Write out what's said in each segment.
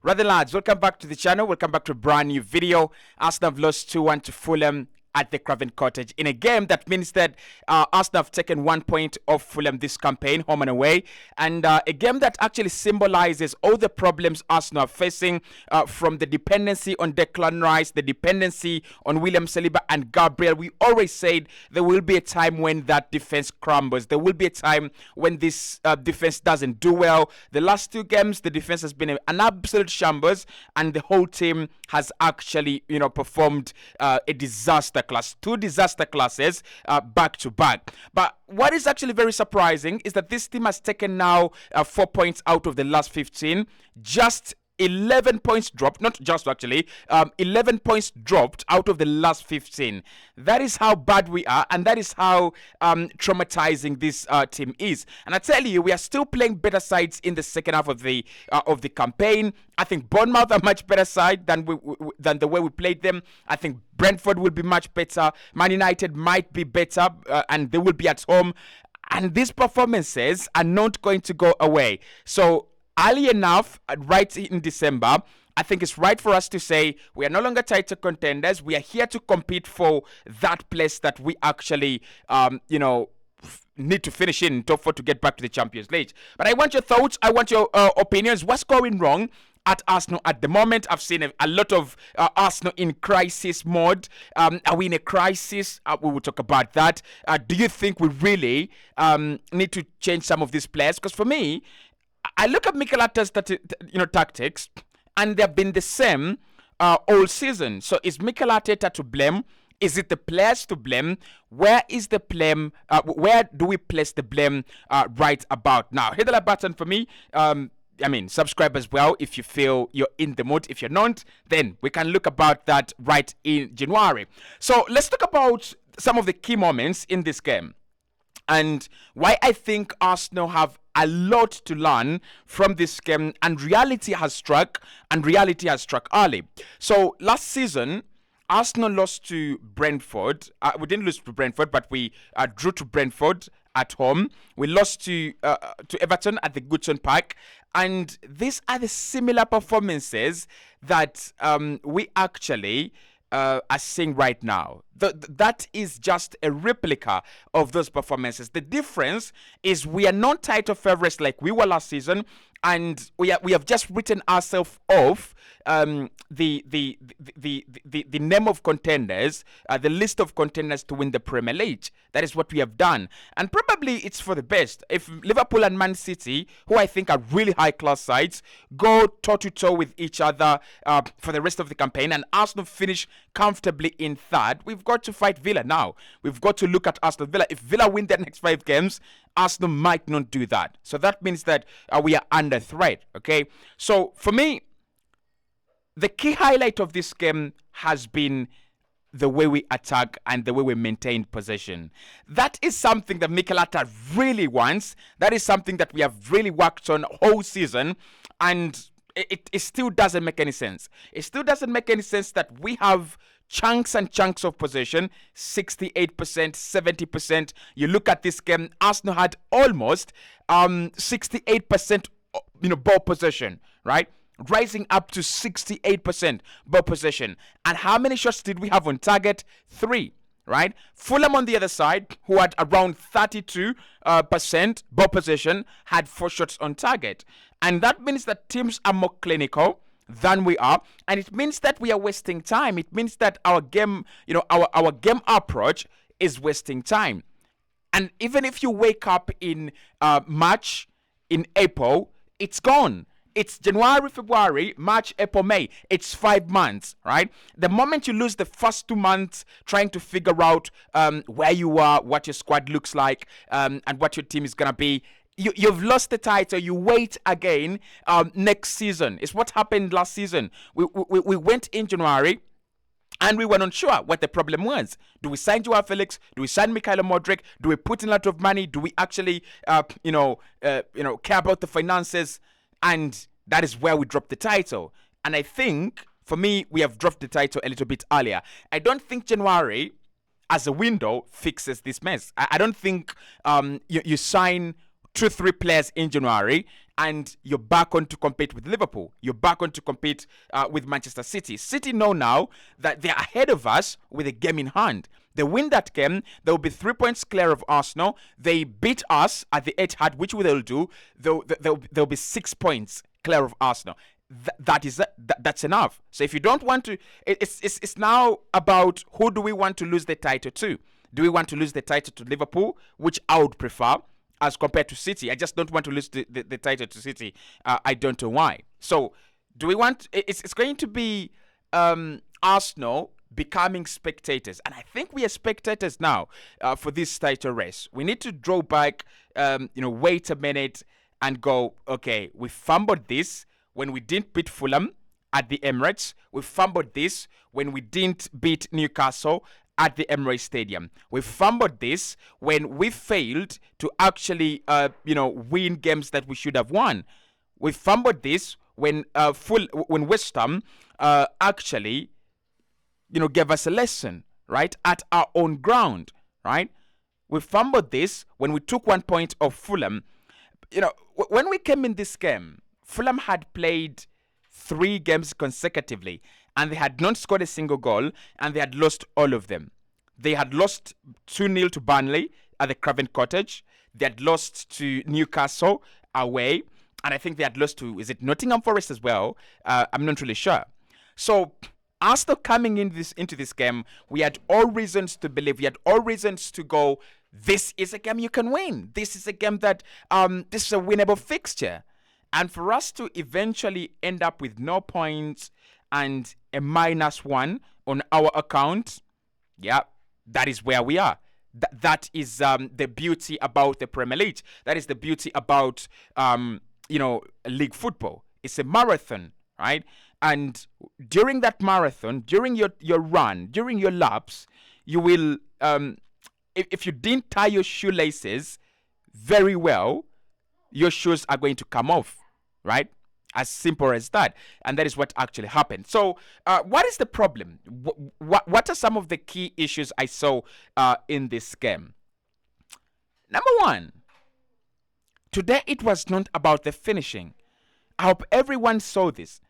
Rather lads, welcome back to the channel. Welcome back to a brand new video. Arsenal have lost 2-1 to Fulham at the Craven Cottage in a game that means that Arsenal have taken 1 point off Fulham this campaign, home and away, and a game that actually symbolizes all the problems Arsenal are facing, from the dependency on Declan Rice, the dependency on William Saliba and Gabriel. We always said there will be a time when that defense crumbles. There will be a time when this defense doesn't do well. The last two games, the defense has been an absolute shambles, and the whole team has actually, performed a disaster class, two disaster classes back to back. But what is actually very surprising is that this team has taken now 4 points out of the last 15, just 11 points dropped, not just actually, 11 points dropped out of the last 15. That is how bad we are, and that is how traumatizing this team is. And I tell you, we are still playing better sides in the second half of the campaign. I think Bournemouth are much better side than the way we played them. I think Brentford will be much better. Man United might be better, and they will be at home. And these performances are not going to go away. So early enough, right in December, I think it's right for us to say we are no longer title contenders. We are here to compete for that place that we actually, need to finish in top 4 to get back to the Champions League. But I want your thoughts. I want your opinions. What's going wrong at Arsenal at the moment? I've seen a lot of Arsenal in crisis mode. Are we in a crisis? We will talk about that. Do you think we really need to change some of these players? Because for me, I look at Mikel Arteta's tactics, and they've been the same all season. So is Mikel Arteta to blame? Is it the players to blame? Where is the blame? Where do we place the blame right about now? Hit the like button for me. Subscribe as well if you feel you're in the mood. If you're not, then we can look about that right in January. So let's talk about some of the key moments in this game, and why I think Arsenal have a lot to learn from this game, and reality has struck early. So last season, Arsenal lost to Brentford. We didn't lose to Brentford, but we drew to Brentford at home. We lost to Everton at the Goodson Park. And these are the similar performances that we actually are seeing right now. That is just a replica of those performances. The difference is we are not title favorites like we were last season, and we have just written ourselves off the name of contenders, the list of contenders to win the Premier League. That is what we have done, and probably it's for the best. If Liverpool and Man City, who I think are really high class sides, go toe to toe with each other for the rest of the campaign, and Arsenal finish comfortably in third, we've got to fight Villa now. We've got to look at Arsenal Villa. If Villa win their next 5 games, Arsenal might not do that. So that means that we are under threat. Okay. So for me, the key highlight of this game has been the way we attack and the way we maintain possession. That is something that Mikel Arteta really wants. That is something that we have really worked on all season, and it still doesn't make any sense. It still doesn't make any sense that we have chunks and chunks of possession, 68%, 70%. You look at this game, Arsenal had almost 68% ball possession, right? Rising up to 68% ball possession. And how many shots did we have on target? 3, right? Fulham on the other side, who had around 32% ball possession, had 4 shots on target. And that means that teams are more clinical than we are, and it means that we are wasting time. It means that our game, our game approach is wasting time. And even if you wake up in March, in April, it's gone. It's January, February, March, April, May. It's 5 months, right? The moment you lose the first 2 months trying to figure out where you are, what your squad looks like, and what your team is gonna be, you've lost the title. You wait again next season. It's what happened last season. We went in January, and we were not sure what the problem was. Do we sign Joao Felix? Do we sign Mikhailo Modric? Do we put in a lot of money? Do we actually, care about the finances? And that is where we dropped the title. And I think, for me, we have dropped the title a little bit earlier. I don't think January, as a window, fixes this mess. I don't think you sign 2-3 players in January and you're back on to compete with Liverpool. You're back on to compete with Manchester City. City know now that they're ahead of us with a game in hand. They win that game, they will be 3 points clear of Arsenal. They beat us at the Etihad, which they'll do. They'll be 6 points clear of Arsenal. That's enough. So if you don't want to, it's now about who do we want to lose the title to? Do we want to lose the title to Liverpool, which I would prefer, as compared to City? I just don't want to lose the title to City. I don't know why. So do we want? It's going to be Arsenal becoming spectators, and I think we are spectators now for this title race. We need to draw back, wait a minute and go, okay, we fumbled this when we didn't beat Fulham at the Emirates. We fumbled this when we didn't beat Newcastle at the Emirates Stadium. We fumbled this when we failed to actually, win games that we should have won. We fumbled this when West Ham actually, gave us a lesson, right, at our own ground, right? We fumbled this when we took 1 point of Fulham. When we came in this game, Fulham had played 3 games consecutively, and they had not scored a single goal, and they had lost all of them. They had lost 2-0 to Burnley at the Craven Cottage. They had lost to Newcastle away, and I think they had lost to, is it Nottingham Forest as well? I'm not really sure. So Arsenal coming into this game, we had all reasons to believe, we had all reasons to go, this is a game you can win. This is a game that, this is a winnable fixture. And for us to eventually end up with no points and a -1 on our account, yeah, that is where we are. That is the beauty about the Premier League. That is the beauty about, league football. It's a marathon, right? And during that marathon, during your run, during your laps, you will, if you didn't tie your shoelaces very well, your shoes are going to come off, right? As simple as that. And that is what actually happened. So what is the problem? What are some of the key issues I saw in this game? Number one, today it was not about the finishing. I hope everyone saw this.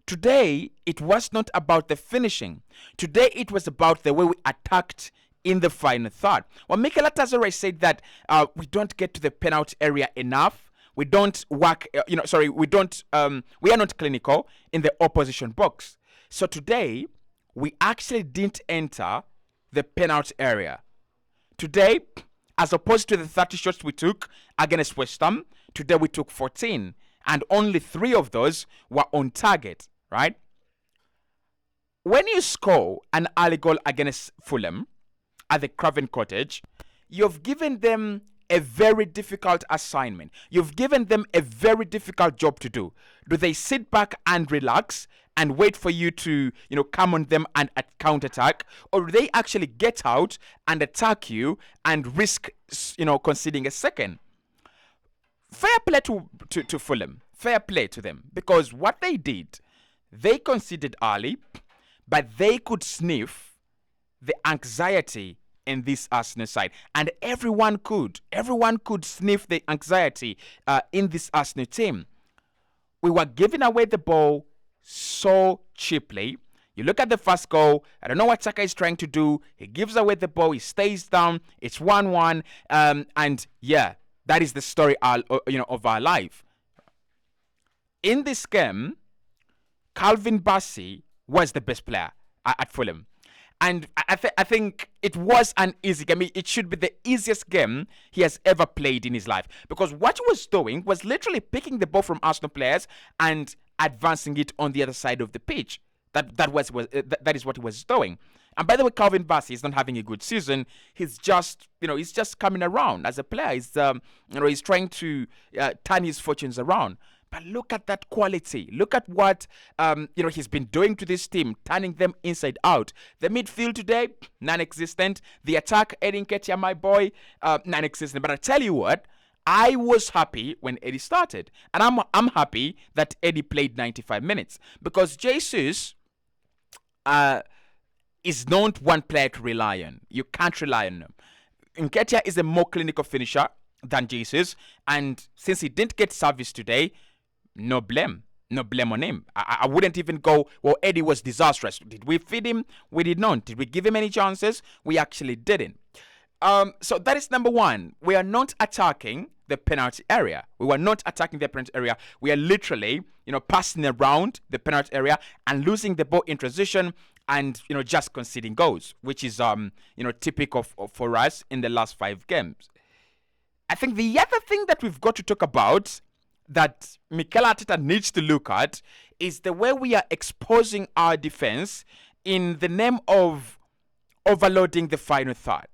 Today it was not about the finishing. Today it was about the way we attacked in the final third. Well, Mikel Arteta said that we don't get to the penalty area enough. We don't work, we are not clinical in the opposition box. So today, we actually didn't enter the penalty area. Today, as opposed to the 30 shots we took against West Ham, today we took 14. And only 3 of those were on target, right? When you score an early goal against Fulham at the Craven Cottage, you've given them a very difficult assignment. You've given them a very difficult job to do. Do they sit back and relax and wait for you to, come on them and counterattack? Or do they actually get out and attack you and risk, conceding a second? Fair play to Fulham. Fair play to them. Because what they did, they conceded early, but they could sniff the anxiety in this Arsenal side. And everyone could sniff the anxiety in this Arsenal team. We were giving away the ball so cheaply. You look at the first goal. I don't know what Saka is trying to do. He gives away the ball. He stays down. It's 1-1. And yeah, that is the story of our life. In this game, Calvin Bassey was the best player at Fulham. And I think it was an easy game. It should be the easiest game he has ever played in his life. Because what he was doing was literally picking the ball from Arsenal players and advancing it on the other side of the pitch. That is what he was doing. And by the way, Calvin Bassey is not having a good season. He's just coming around as a player. He's trying to turn his fortunes around. But look at that quality. Look at what he's been doing to this team, turning them inside out. The midfield today, non-existent. The attack, Eddie Nketiah, my boy, non-existent. But I tell you what, I was happy when Eddie started, and I'm happy that Eddie played 95 minutes because Jesus is not one player to rely on. You can't rely on him. Nketiah is a more clinical finisher. than Jesus. And since he didn't get service today, no blame. No blame on him. I wouldn't even go, well, Eddie was disastrous. Did we feed him? We did not. Did we give him any chances? We actually didn't. So that is number one. We are not attacking the penalty area. We were not attacking the penalty area. We are literally, passing around the penalty area and losing the ball in transition and, just conceding goals, which is, typical for us in the last 5 games. I think the other thing that we've got to talk about that Mikel Arteta needs to look at is the way we are exposing our defense in the name of overloading the final third.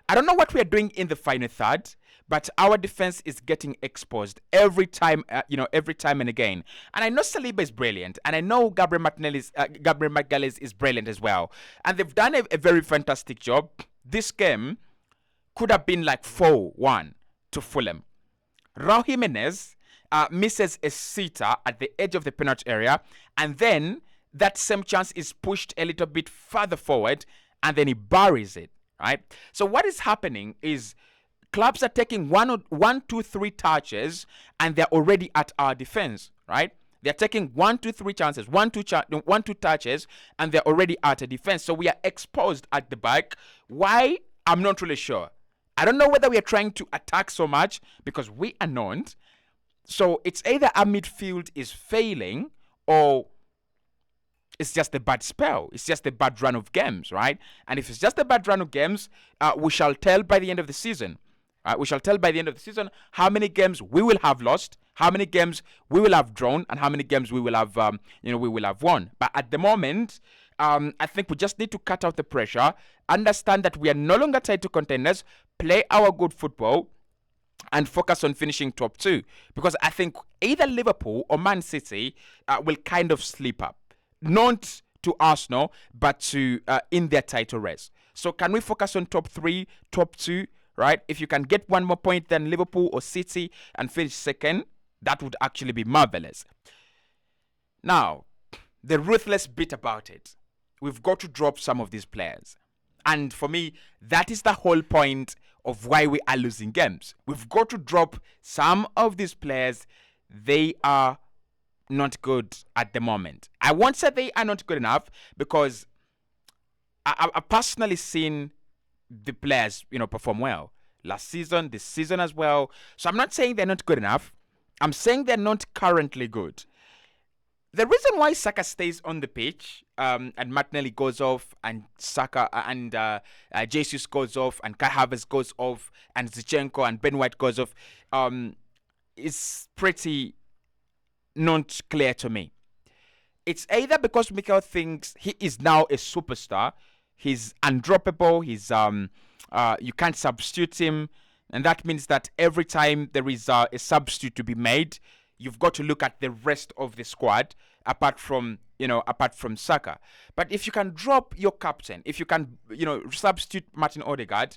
I don't know what we are doing in the final third, but our defense is getting exposed every time, every time and again. And I know Saliba is brilliant, and I know Gabriel Magalhaes is brilliant as well. And they've done a very fantastic job. This game could have been like 4-1 to Fulham. Raul Jimenez misses a sitter at the edge of the penalty area, and then that same chance is pushed a little bit further forward, and then he buries it, right? So what is happening is clubs are taking 1, 2, 3 touches, and they're already at our defense, right? They're taking 1, 2, 3 chances, 1, 2 touches, and they're already at a defense. So we are exposed at the back. Why? I'm not really sure. I don't know whether we are trying to attack so much, because we are not. So it's either our midfield is failing, or it's just a bad spell. It's just a bad run of games, right? And if it's just a bad run of games, we shall tell by the end of the season. We shall tell by the end of the season how many games we will have lost, how many games we will have drawn, and how many games we will have, we will have won. But at the moment, I think we just need to cut out the pressure, understand that we are no longer tied to contenders, play our good football, and focus on finishing top 2. Because I think either Liverpool or Man City will kind of slip up. Not to Arsenal, but to in their title race. So can we focus on top 3, top 2, right? If you can get 1 more point than Liverpool or City and finish second, that would actually be marvelous. Now, the ruthless bit about it, we've got to drop some of these players. And for me, that is the whole point of why we are losing games. We've got to drop some of these players. They are not good at the moment. I won't say they are not good enough, because I've personally seen the players, perform well last season, this season as well. So I'm not saying they're not good enough. I'm saying they're not currently good. The reason why Saka stays on the pitch, and Martinelli goes off, and Saka and Jesus goes off, and Kai Havertz goes off, and Zinchenko and Ben White goes off, is pretty not clear to me. It's either because Mikel thinks he is now a superstar, he's undroppable, he's you can't substitute him, and that means that every time there is a substitute to be made, you've got to look at the rest of the squad apart from Saka. But if you can drop your captain, if you can substitute Martin Odegaard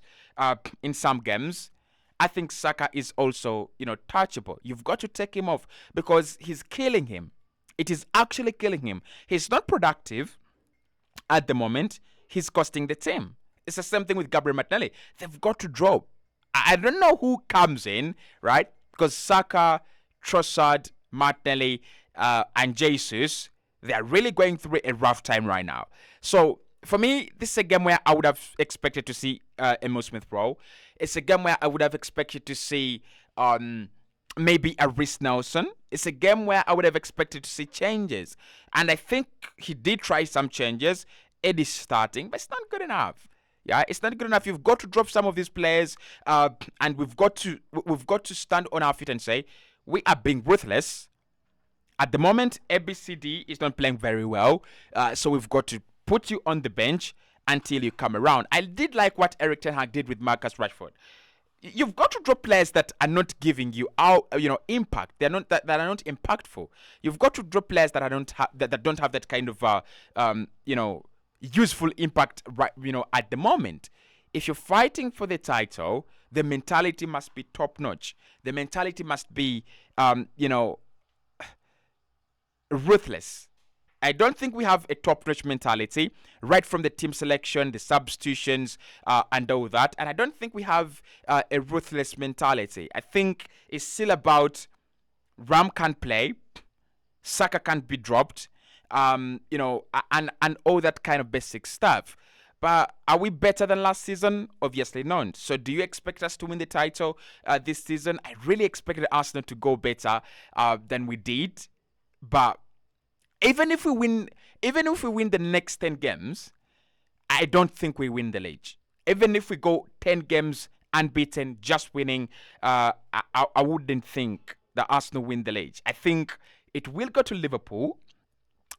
in some games, I think Saka is also touchable. You've got to take him off, because he's killing him. It is actually killing him. He's not productive at the moment. He's costing the team. It's the same thing with Gabriel Martinelli. They've got to drop. I don't know who comes in, right? Because Saka, Trossard, Martinelli, and Jesus, they are really going through a rough time right now. So for me, this is a game where I would have expected to see Emile Smith-Rowe. It's a game where I would have expected to see maybe a Reece Nelson. It's a game where I would have expected to see changes. And I think he did try some changes. Eddie's starting, but it's not good enough. Yeah, it's not good enough. You've got to drop some of these players, and we've got to stand on our feet and say we are being ruthless. At the moment, ABCD is not playing very well, so we've got to put you on the bench until you come around. I did like what Eric Ten Hag did with Marcus Rashford. You've got to drop players that are not giving you impact. They're not that are not impactful. You've got to drop players that don't have that kind of useful impact right at the moment. If you're fighting for the title, the mentality must be top notch. The mentality must be ruthless. I don't think we have a top-notch mentality right from the team selection, the substitutions, and all that. And I don't think we have a ruthless mentality. I think it's still about Ram can't play, Saka can't be dropped, and all that kind of basic stuff. But are we better than last season? Obviously not. So do you expect us to win the title this season? I really expected Arsenal to go better than we did. But even if we win the next 10 games, I don't think we win the league. Even if we go 10 games unbeaten, just winning, I wouldn't think that Arsenal win the league. I think it will go to Liverpool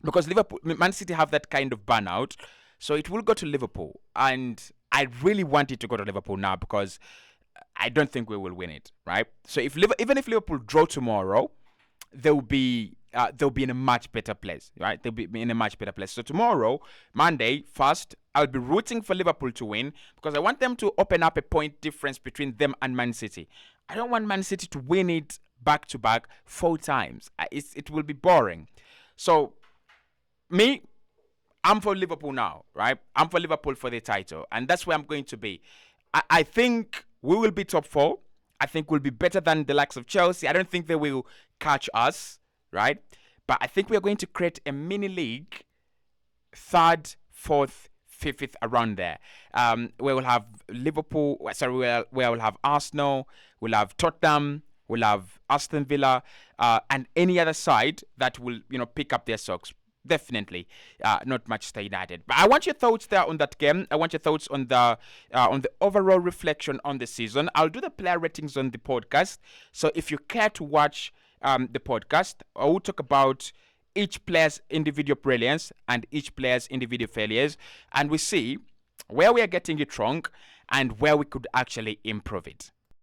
because Man City have that kind of burnout. So it will go to Liverpool. And I really want it to go to Liverpool now because I don't think we will win it, right? So even if Liverpool draw tomorrow, they'll be in a much better place, right? They'll be in a much better place. So tomorrow, Monday, first, I'll be rooting for Liverpool to win because I want them to open up a point difference between them and Man City. I don't want Man City to win it back-to-back 4 times. It will be boring. So, I'm for Liverpool now, right? I'm for Liverpool for the title. And that's where I'm going to be. I think we will be top 4. I think we'll be better than the likes of Chelsea. I don't think they will catch us, right? But I think we're going to create a mini league, 3rd, 4th, 5th, around there. Where we'll have where we'll have Arsenal, we'll have Tottenham, we'll have Aston Villa, and any other side that will, pick up their socks. Definitely, not Manchester United. But I want your thoughts there on that game. I want your thoughts on the overall reflection on the season. I'll do the player ratings on the podcast. So if you care to watch the podcast, I will talk about each player's individual brilliance and each player's individual failures, and we see where we are getting it wrong and where we could actually improve it.